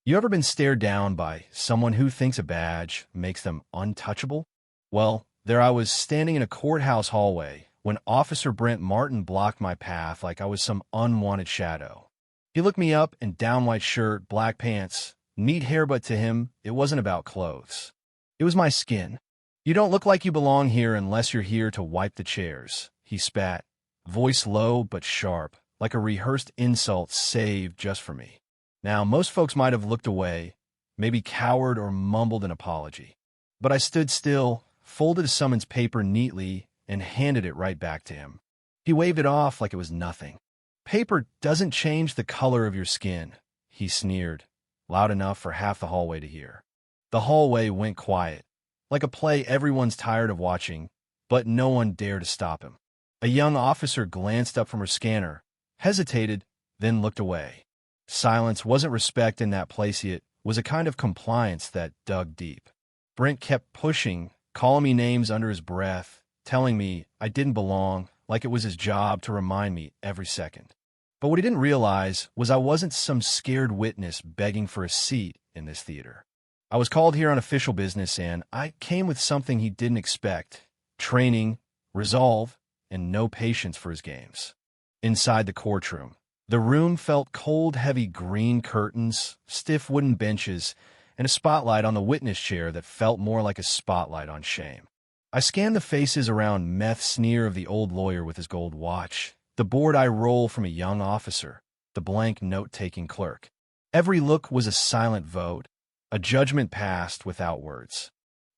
You ever been stared down by someone who thinks a badge makes them untouchable? Well, there I was standing in a courthouse hallway when Officer Brent Martin blocked my path like I was some unwanted shadow. He looked me up and down, white shirt, black pants, neat hair, but to him, it wasn't about clothes. It was my skin. "You don't look like you belong here unless you're here to wipe the chairs," he spat, voice low but sharp, like a rehearsed insult saved just for me. Now, most folks might have looked away, maybe cowered or mumbled an apology. But I stood still, folded a summons paper neatly, and handed it right back to him. He waved it off like it was nothing. "Paper doesn't change the color of your skin," he sneered, loud enough for half the hallway to hear. The hallway went quiet, like a play everyone's tired of watching, but no one dared to stop him. A young officer glanced up from her scanner, hesitated, then looked away. Silence wasn't respect in that place, it was a kind of compliance that dug deep. Brent kept pushing, calling me names under his breath, telling me I didn't belong, like it was his job to remind me every second. But what he didn't realize was I wasn't some scared witness begging for a seat in this theater. I was called here on official business, and I came with something he didn't expect: training, resolve, and no patience for his games. Inside the courtroom, the room felt cold, heavy green curtains, stiff wooden benches, and a spotlight on the witness chair that felt more like a spotlight on shame. I scanned the faces around: meth sneer of the old lawyer with his gold watch, the bored eye roll from a young officer, the blank note-taking clerk. Every look was a silent vote, a judgment passed without words.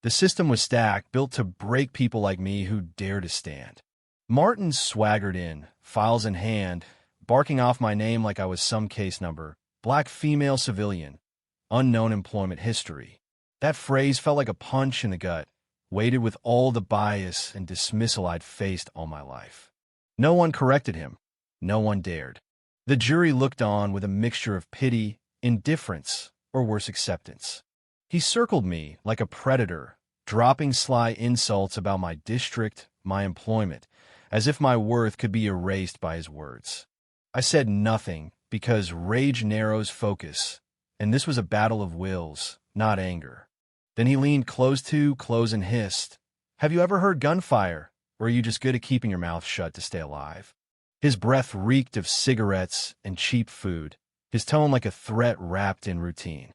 The system was stacked, built to break people like me who dare to stand. Martin swaggered in, files in hand, barking off my name like I was some case number: black female civilian, unknown employment history. That phrase felt like a punch in the gut, weighted with all the bias and dismissal I'd faced all my life. No one corrected him. No one dared. The jury looked on with a mixture of pity, indifference, or worse, acceptance. He circled me like a predator, dropping sly insults about my district, my employment, as if my worth could be erased by his words. I said nothing because rage narrows focus, and this was a battle of wills, not anger. Then he leaned close and hissed, "Have you ever heard gunfire, or are you just good at keeping your mouth shut to stay alive?" His breath reeked of cigarettes and cheap food, his tone like a threat wrapped in routine.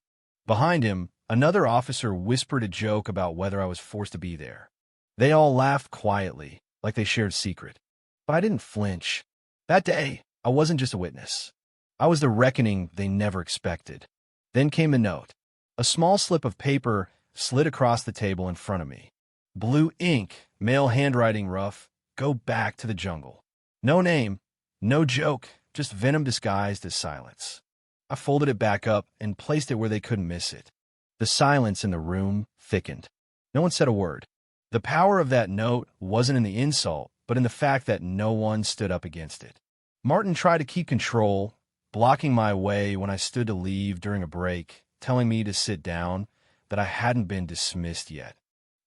Behind him, another officer whispered a joke about whether I was forced to be there. They all laughed quietly, like they shared a secret. But I didn't flinch. That day, I wasn't just a witness. I was the reckoning they never expected. Then came the note. A small slip of paper slid across the table in front of me. Blue ink, male handwriting rough: "Go back to the jungle." No name, no joke, just venom disguised as silence. I folded it back up and placed it where they couldn't miss it. The silence in the room thickened. No one said a word. The power of that note wasn't in the insult, but in the fact that no one stood up against it. Martin tried to keep control, blocking my way when I stood to leave during a break, telling me to sit down, that I hadn't been dismissed yet.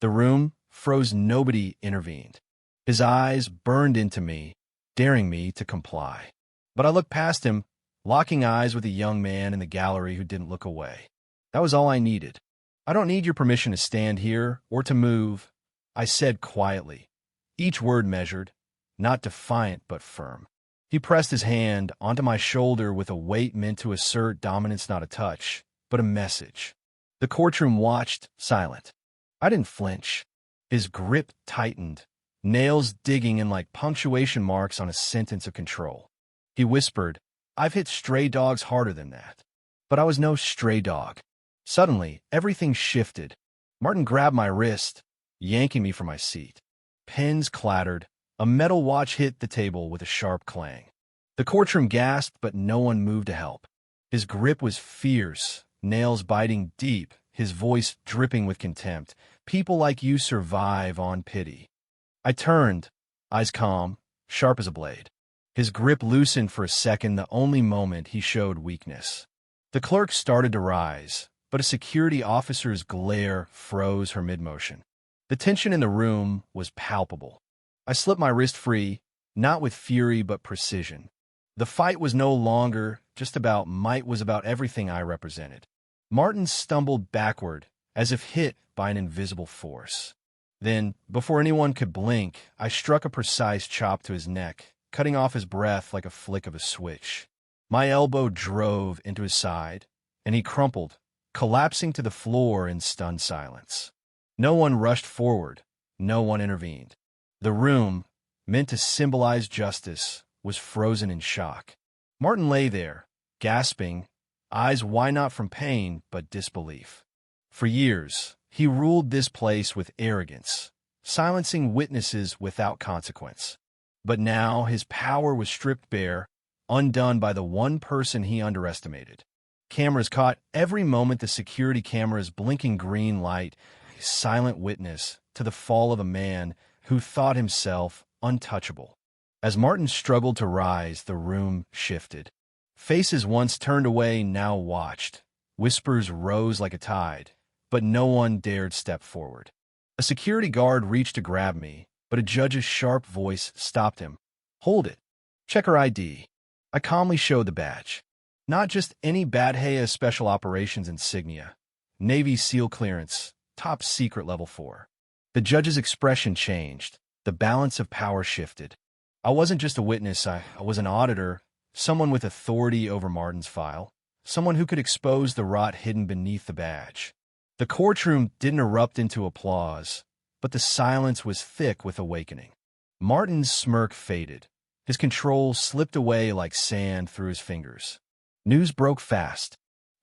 The room froze. Nobody intervened. His eyes burned into me, daring me to comply. But I looked past him, locking eyes with a young man in the gallery who didn't look away. That was all I needed. "I don't need your permission to stand here or to move," I said quietly, each word measured, not defiant but firm. He pressed his hand onto my shoulder with a weight meant to assert dominance, not a touch, but a message. The courtroom watched, silent. I didn't flinch. His grip tightened, nails digging in like punctuation marks on a sentence of control. He whispered, "I've hit stray dogs harder than that." But I was no stray dog. Suddenly, everything shifted. Martin grabbed my wrist, yanking me from my seat. Pens clattered. A metal watch hit the table with a sharp clang. The courtroom gasped, but no one moved to help. His grip was fierce, nails biting deep, his voice dripping with contempt. "People like you survive on pity." I turned, eyes calm, sharp as a blade. His grip loosened for a second, the only moment he showed weakness. The clerk started to rise, but a security officer's glare froze her mid-motion. The tension in the room was palpable. I slipped my wrist free, not with fury but precision. The fight was no longer just about might, was about everything I represented. Martin stumbled backward, as if hit by an invisible force. Then, before anyone could blink, I struck a precise chop to his neck, cutting off his breath like a flick of a switch. My elbow drove into his side, and he crumpled, collapsing to the floor in stunned silence. No one rushed forward. No one intervened. The room, meant to symbolize justice, was frozen in shock. Martin lay there, gasping, eyes wide not from pain but disbelief. For years, he ruled this place with arrogance, silencing witnesses without consequence. But now his power was stripped bare, undone by the one person he underestimated. Cameras caught every moment the security camera's blinking green light, a silent witness to the fall of a man who thought himself untouchable. As Martin struggled to rise, the room shifted. Faces once turned away now watched. Whispers rose like a tide, but no one dared step forward. A security guard reached to grab me, but a judge's sharp voice stopped him. "Hold it. Check her ID." I calmly showed the badge. Not just any Badhea Special Operations insignia. Navy SEAL clearance, top secret level 4. The judge's expression changed. The balance of power shifted. I wasn't just a witness, I was an auditor, someone with authority over Martin's file, someone who could expose the rot hidden beneath the badge. The courtroom didn't erupt into applause, but the silence was thick with awakening. Martin's smirk faded. His control slipped away like sand through his fingers. News broke fast.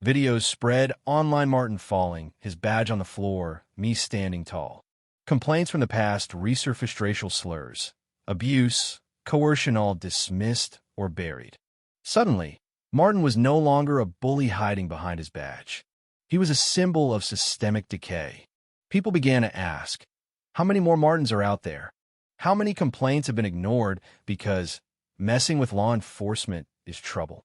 Videos spread, online Martin falling, his badge on the floor, me standing tall. Complaints from the past resurfaced racial slurs. Abuse, coercion all dismissed or buried. Suddenly, Martin was no longer a bully hiding behind his badge. He was a symbol of systemic decay. People began to ask, how many more Martins are out there? How many complaints have been ignored because messing with law enforcement is trouble?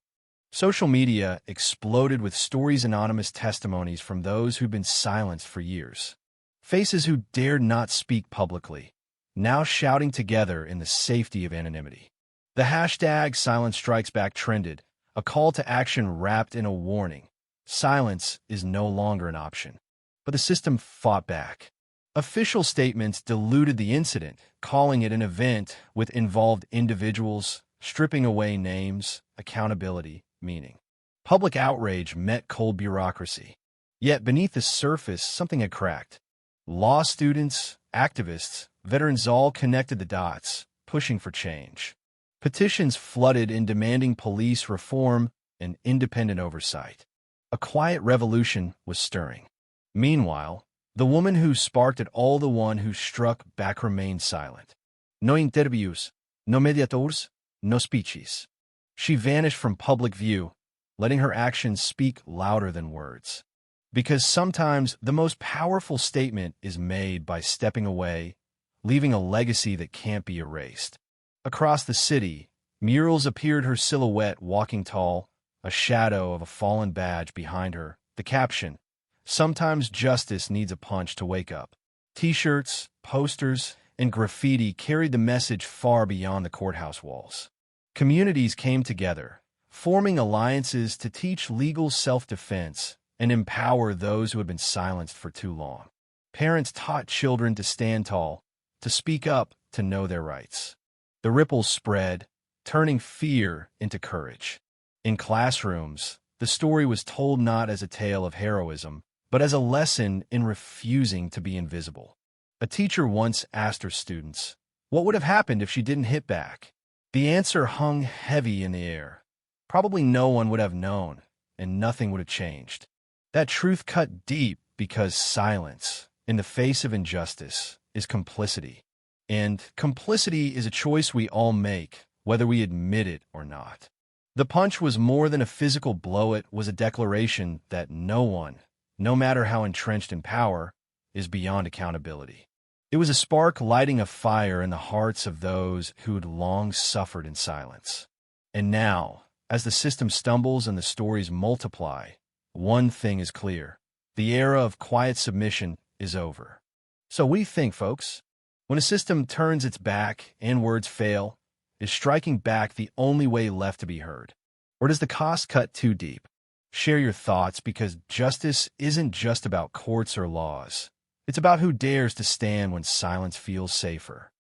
Social media exploded with stories, anonymous testimonies from those who'd been silenced for years. Faces who dared not speak publicly, now shouting together in the safety of anonymity. The hashtag #SilenceStrikesBack trended, a call to action wrapped in a warning. Silence is no longer an option. But the system fought back. Official statements diluted the incident, calling it an event with involved individuals, stripping away names, accountability, meaning. Public outrage met cold bureaucracy. Yet beneath the surface, something had cracked. Law students, activists, veterans all connected the dots, pushing for change. Petitions flooded in demanding police reform and independent oversight. A quiet revolution was stirring. Meanwhile, the woman who sparked it all, the one who struck back, remained silent. No interviews, no mediators, no speeches. She vanished from public view, letting her actions speak louder than words. Because sometimes the most powerful statement is made by stepping away, leaving a legacy that can't be erased. Across the city, murals appeared, her silhouette walking tall, a shadow of a fallen badge behind her. The caption, "Sometimes justice needs a punch to wake up." T-shirts, posters, and graffiti carried the message far beyond the courthouse walls. Communities came together, forming alliances to teach legal self-defense and empower those who had been silenced for too long. Parents taught children to stand tall, to speak up, to know their rights. The ripples spread, turning fear into courage. In classrooms, the story was told not as a tale of heroism, but as a lesson in refusing to be invisible. A teacher once asked her students, what would have happened if she didn't hit back? The answer hung heavy in the air. Probably no one would have known, and nothing would have changed. That truth cut deep because silence, in the face of injustice, is complicity. And complicity is a choice we all make, whether we admit it or not. The punch was more than a physical blow. It was a declaration that no one, no matter how entrenched in power, is beyond accountability. It was a spark lighting a fire in the hearts of those who'd long suffered in silence. And now, as the system stumbles and the stories multiply, one thing is clear. The era of quiet submission is over. So what do you think, folks? When a system turns its back and words fail, is striking back the only way left to be heard? Or does the cost cut too deep? Share your thoughts because justice isn't just about courts or laws. It's about who dares to stand when silence feels safer.